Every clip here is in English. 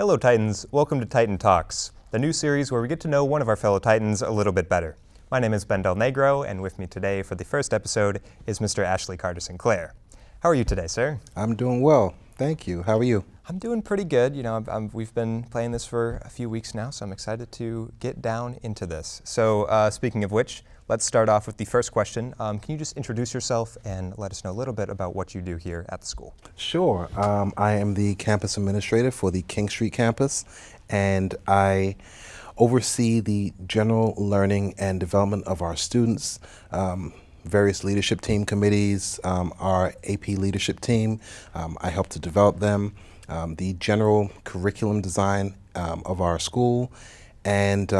Hello Titans, welcome to Titan Talks, the new series where we get to know one of our fellow Titans a little bit better. My name is Ben Delnegro, and with me today for the first episode is Mr. Ashley Carter Sinclair. How are you today, sir? I'm doing well, thank you. How are you? I'm doing pretty good. You know, we've been playing this for a few weeks now, so I'm excited to get down into this. So speaking of which, let's start off with the first question. Can you just introduce yourself and let us know a little bit about what you do here at the school? Sure. I am the campus administrator for the King Street campus, and I oversee the general learning and development of our students, various leadership team committees, our AP leadership team. I help to develop them, the general curriculum design of our school, and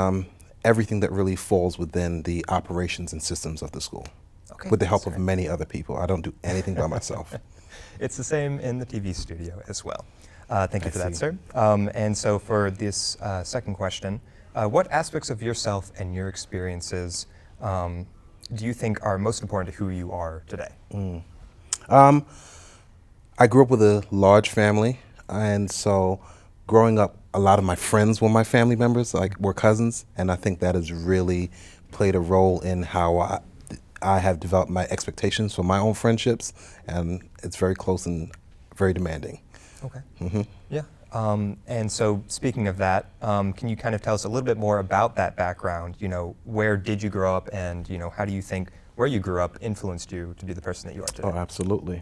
everything that really falls within the operations and systems of the school, with the help of many other people. I don't do anything by myself. It's the same in the TV studio as well. Thank you for that, sir. And so for this second question, what aspects of yourself and your experiences do you think are most important to who you are today? I grew up with a large family, and so growing up, a lot of my friends were my family members, like were cousins, and I think that has really played a role in how I have developed my expectations for my own friendships, and it's very close and very demanding. Okay. Mm-hmm. Yeah. And so speaking of that, can you kind of tell us a little bit more about that background? You know, where did you grow up, and you know, how do you think where you grew up influenced you to be the person that you are today? Oh, absolutely.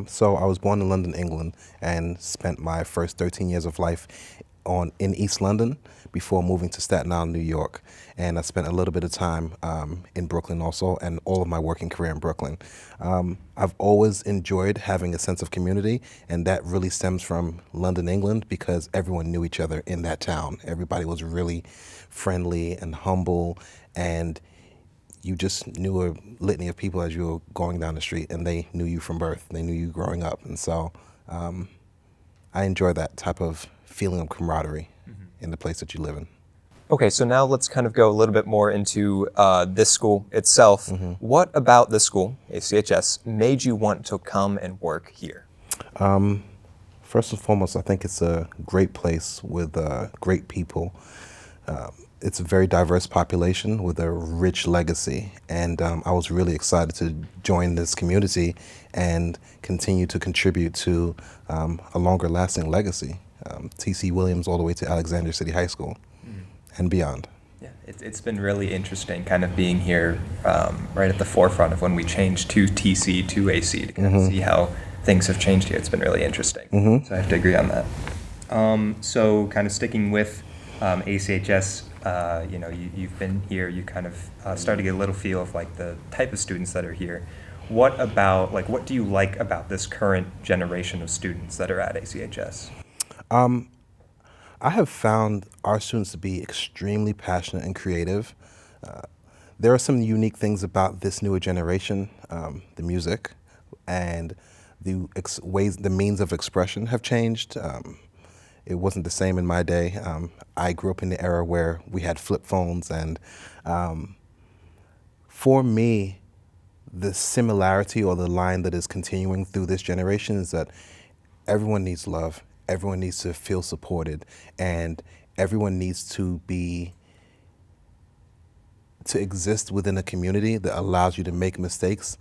So I was born in London, England, and spent my first 13 years of life in East London before moving to Staten Island, New York. And I spent a little bit of time in Brooklyn also, and all of my working career in Brooklyn. I've always enjoyed having a sense of community, and that really stems from London, England, because everyone knew each other in that town. Everybody was really friendly and humble, and you just knew a litany of people as you were going down the street, and they knew you from birth. They knew you growing up. And so I enjoy that type of feeling of camaraderie in the place that you live in. Okay, so now let's kind of go a little bit more into this school itself. What about this school, ACHS, made you want to come and work here? First and foremost, I think it's a great place with great people. It's a very diverse population with a rich legacy, and I was really excited to join this community and continue to contribute to a longer lasting legacy. T.C. Williams all the way to Alexandria City High School and beyond. Yeah, it's been really interesting kind of being here right at the forefront of when we changed to TC to AC to kind of see how things have changed here. It's been really interesting. So I have to agree on that. So kind of sticking with ACHS, you know, you've been here, you kind of started to get a little feel of like the type of students that are here. What do you like about this current generation of students that are at ACHS? I have found our students to be extremely passionate and creative. There are some unique things about this newer generation. The music and the means of expression have changed. It wasn't the same in my day. I grew up in the era where we had flip phones, and for me, the similarity or the line that is continuing through this generation is that everyone needs love, everyone needs to feel supported, and everyone needs to exist within a community that allows you to make mistakes,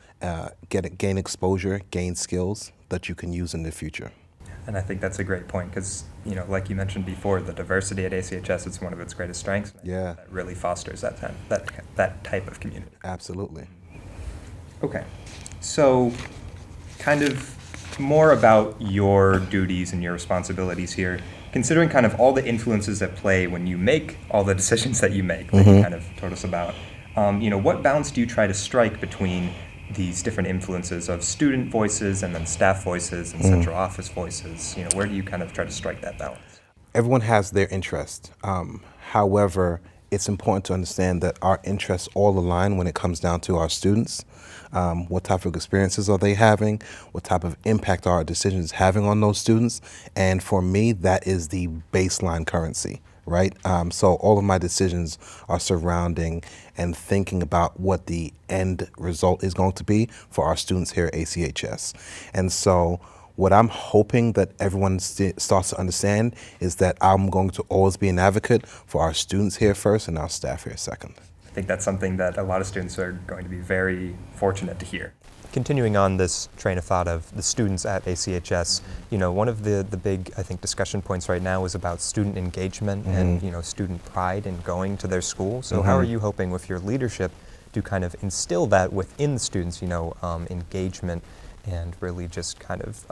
gain exposure, gain skills that you can use in the future. And I think that's a great point because, you know, like you mentioned before, the diversity at ACHS is one of its greatest strengths. Yeah. That really fosters that type of community. Absolutely. Okay. So kind of more about your duties and your responsibilities here, considering kind of all the influences at play when you make all the decisions that you make that you kind of told us about. You know, what balance do you try to strike between these different influences of student voices and then staff voices and central office voices? You know, where do you kind of try to strike that balance? Everyone has their interest. However, it's important to understand that our interests all align when it comes down to our students. What type of experiences are they having? What type of impact are our decisions having on those students? And for me, that is the baseline currency, right? So all of my decisions are surrounding and thinking about what the end result is going to be for our students here at ACHS. And so What I'm hoping that everyone starts to understand is that I'm going to always be an advocate for our students here first and our staff here second. I think that's something that a lot of students are going to be very fortunate to hear. Continuing on this train of thought of the students at ACHS, one of the big, I think, discussion points right now is about student engagement and, student pride in going to their school. So how are you hoping with your leadership to kind of instill that within the students, engagement and really just kind of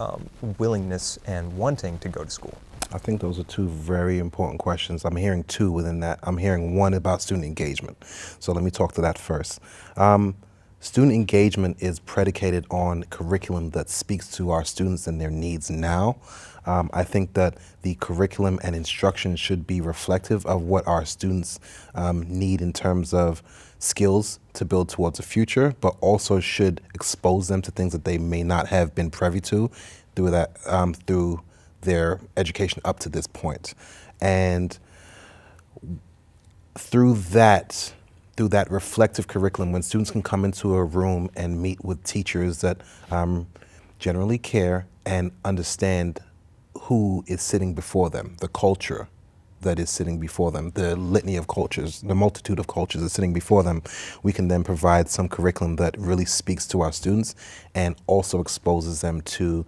willingness and wanting to go to school? I think those are two very important questions. I'm hearing two within that. I'm hearing one about student engagement. So let me talk to that first. Student engagement is predicated on curriculum that speaks to our students and their needs now. I think that the curriculum and instruction should be reflective of what our students need in terms of skills to build towards the future, but also should expose them to things that they may not have been privy to through their education up to this point. And through that reflective curriculum, when students can come into a room and meet with teachers that generally care and understand who is sitting before them, the culture that is sitting before them, the litany of cultures, the multitude of cultures that's sitting before them, we can then provide some curriculum that really speaks to our students and also exposes them to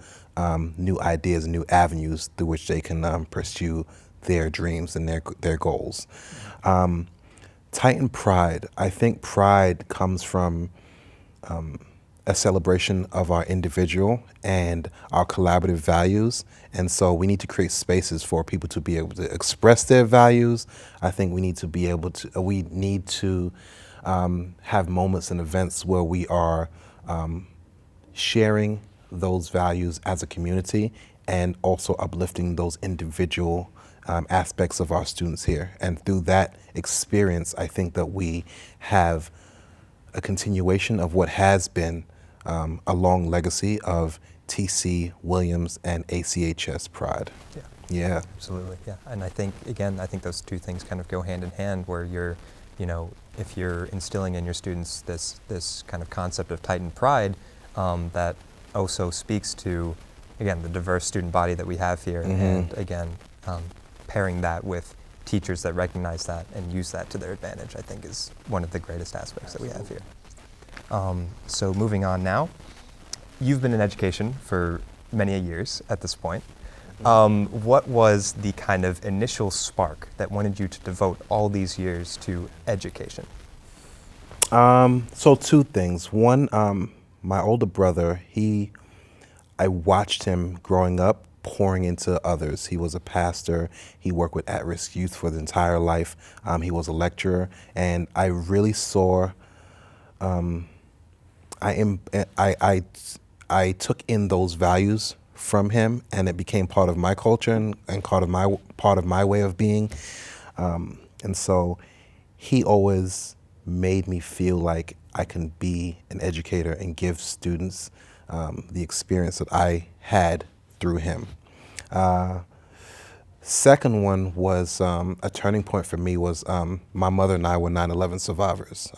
new ideas and new avenues through which they can pursue their dreams and their goals. Titan pride. I think pride comes from a celebration of our individual and our collaborative values. And so we need to create spaces for people to be able to express their values. I think we need to have moments and events where we are sharing those values as a community and also uplifting those individual aspects of our students here. And through that experience, I think that we have a continuation of what has been a long legacy of TC, Williams, and ACHS pride. Yeah. Absolutely, yeah. And I think those two things kind of go hand in hand where you're, if you're instilling in your students this kind of concept of Titan pride, that also speaks to, again, the diverse student body that we have here, and again, pairing that with teachers that recognize that and use that to their advantage, I think is one of the greatest aspects that we have here. So moving on now, you've been in education for many years at this point. What was the kind of initial spark that wanted you to devote all these years to education? So two things. One, my older brother, I watched him growing up pouring into others. He was a pastor. He worked with at-risk youth for his entire life. He was a lecturer, and I really saw. I took in those values from him, and it became part of my culture and part of my way of being. And so, he always made me feel like I can be an educator and give students the experience that I had through him. Second one was a turning point for me was my mother and I were 9/11 survivors.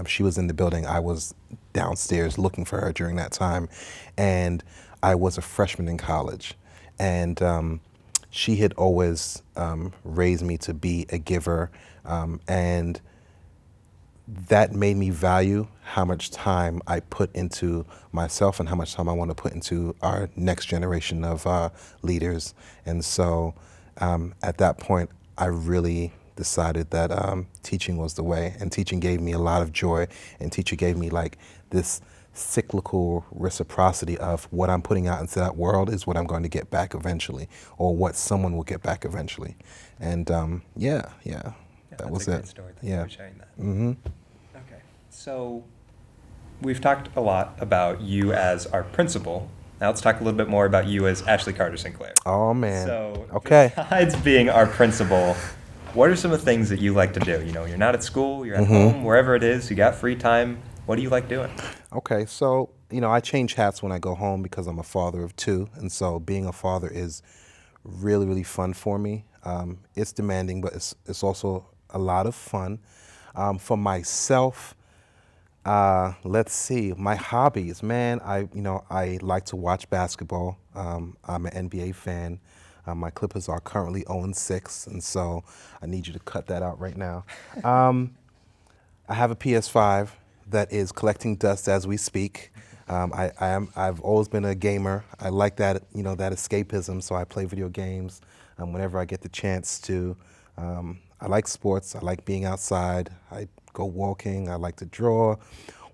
She was in the building. I was downstairs looking for her during that time, and I was a freshman in college. And she had always raised me to be a giver, and that made me value how much time I put into myself and how much time I want to put into our next generation of leaders. And so at that point, I really decided that teaching was the way, and teaching gave me a lot of joy, and teaching gave me like this cyclical reciprocity of what I'm putting out into that world is what I'm going to get back eventually, or what someone will get back eventually. And that was a great it. Story. Thank you for sharing that. Mm-hmm. Okay, so we've talked a lot about you as our principal. Now let's talk a little bit more about you as Ashley Carter Sinclair. Oh man. So okay. Besides being our principal, what are some of the things that you like to do? You're not at school, you're at home, wherever it is, you got free time. What do you like doing? Okay, so I change hats when I go home because I'm a father of two, and so being a father is really, really fun for me. It's demanding, but it's also a lot of fun. For myself, Let's see. My hobbies, man. I like to watch basketball. I'm an NBA fan. My Clippers are currently 0-6, and so I need you to cut that out right now. I have a PS5 that is collecting dust as we speak. I've always been a gamer. I like that, that escapism. So I play video games whenever I get the chance to. I like sports. I like being outside. I go walking. I like to draw.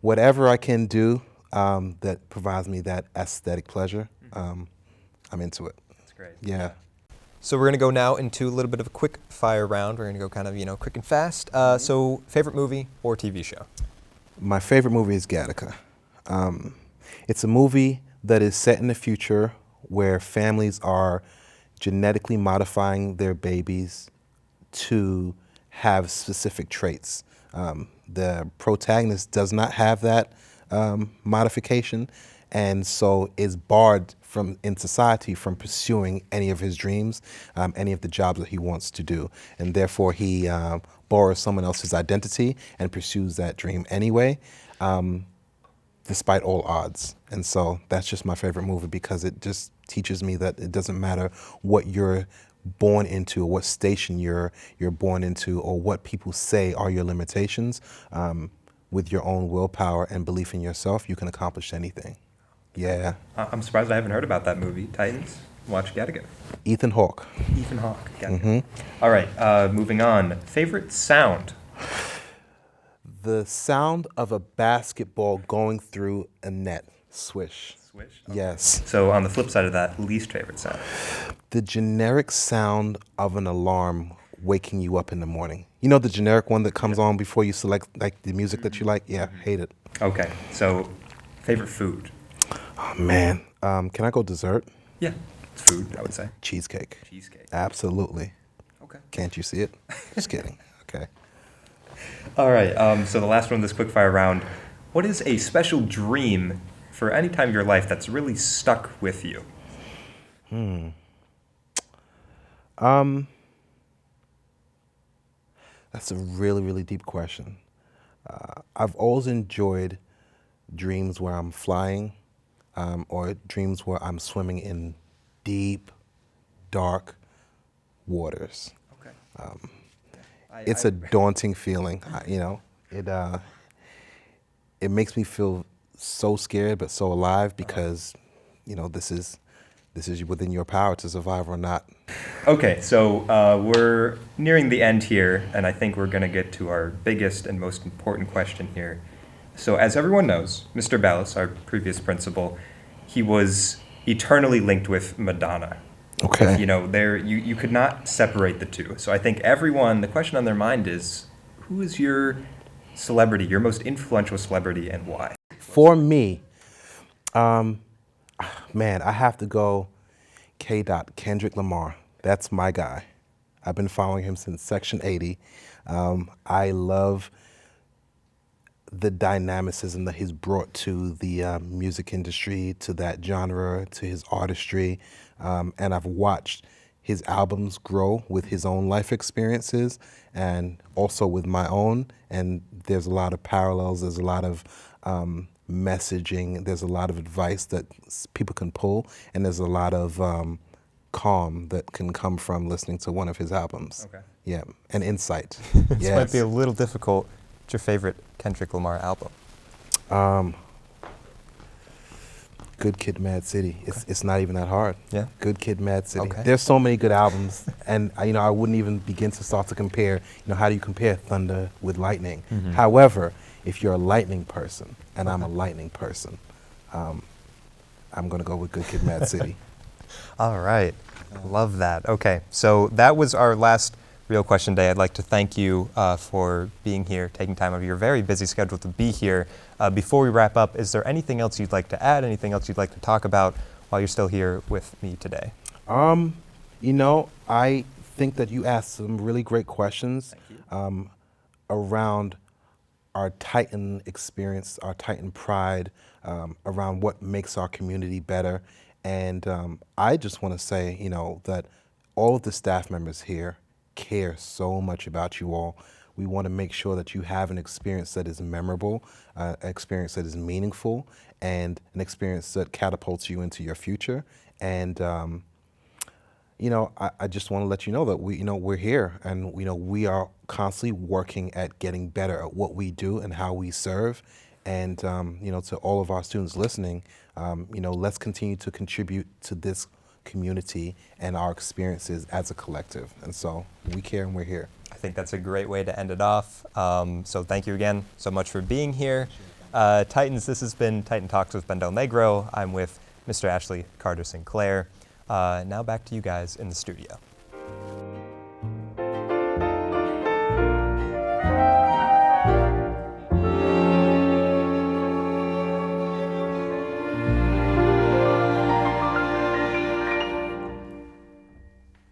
Whatever I can do that provides me that aesthetic pleasure, I'm into it. That's great. Yeah. So we're going to go now into a little bit of a quick fire round. We're going to go kind of, quick and fast. So favorite movie or TV show? My favorite movie is Gattaca. It's a movie that is set in the future where families are genetically modifying their babies to have specific traits. The protagonist does not have that modification, and so is barred in society from pursuing any of his dreams, any of the jobs that he wants to do, and therefore he borrows someone else's identity and pursues that dream anyway, despite all odds. And so that's just my favorite movie because it just teaches me that it doesn't matter what you're born into, or what station you're born into, or what people say are your limitations. With your own willpower and belief in yourself, you can accomplish anything. Yeah. I'm surprised I haven't heard about that movie, Titans. Watch Gattaca. Ethan Hawke. Ethan Hawke. Gattaca. All right, moving on. Favorite sound? The sound of a basketball going through a net. Swish. Swish? Okay. Yes. So on the flip side of that, least favorite sound? The generic sound of an alarm waking you up in the morning. You know the generic one that comes on before you select like the music that you like? Yeah, hate it. Okay, so favorite food? Oh man, can I go dessert? Yeah, it's food, I would say. Cheesecake. Cheesecake. Absolutely. Okay. Can't you see it? Just kidding. Okay. All right, so the last one of this quickfire round. What is a special dream for any time of your life that's really stuck with you? That's a really, really deep question. I've always enjoyed dreams where I'm flying, or dreams where I'm swimming in deep, dark waters. Okay. It's a daunting feeling. It makes me feel so scared but so alive because, this is within your power to survive or not. Okay, so we're nearing the end here, and I think we're going to get to our biggest and most important question here. So as everyone knows, Mr. Ballas, our previous principal, he was eternally linked with Madonna. Okay. You could not separate the two. So I think the question on their mind is, who is your celebrity, your most influential celebrity, and why? For me, man, I have to go Kendrick Lamar. That's my guy. I've been following him since Section 80. I love the dynamicism that he's brought to the music industry, to that genre, to his artistry. And I've watched his albums grow with his own life experiences and also with my own. And there's a lot of parallels. There's a lot of messaging. There's a lot of advice that people can pull. And there's a lot of calm that can come from listening to one of his albums. Okay. Yeah, and insight. This Yes. might be a little difficult. What's your favorite Kendrick Lamar album? Good Kid, Mad City. It's not even that hard. Yeah. Good Kid, Mad City. Okay. There's so many good albums, and I wouldn't even begin to start to compare. How do you compare Thunder with Lightning? Mm-hmm. However, if you're a Lightning person and I'm a Lightning person, I'm gonna go with Good Kid, Mad City. All right. Love that. Okay, so that was our last Real Question Day. I'd like to thank you for being here, taking time out of your very busy schedule to be here. Before we wrap up, is there anything else you'd like to add, anything else you'd like to talk about while you're still here with me today? I think that you asked some really great questions around our Titan experience, our Titan pride, around what makes our community better. And I just want to say, that all of the staff members here care so much about you all. We want to make sure that you have an experience that is memorable, an experience that is meaningful, and an experience that catapults you into your future. And I just want to let you know that we're here, and we are constantly working at getting better at what we do and how we serve. And to all of our students listening, let's continue to contribute to this community and our experiences as a collective. And so we care, and we're here. I think that's a great way to end it off. So thank you again so much for being here. Titans, this has been Titan Talks with Ben Delnegro. I'm with Mr. Ashley Carter Sinclair. Now back to you guys in the studio.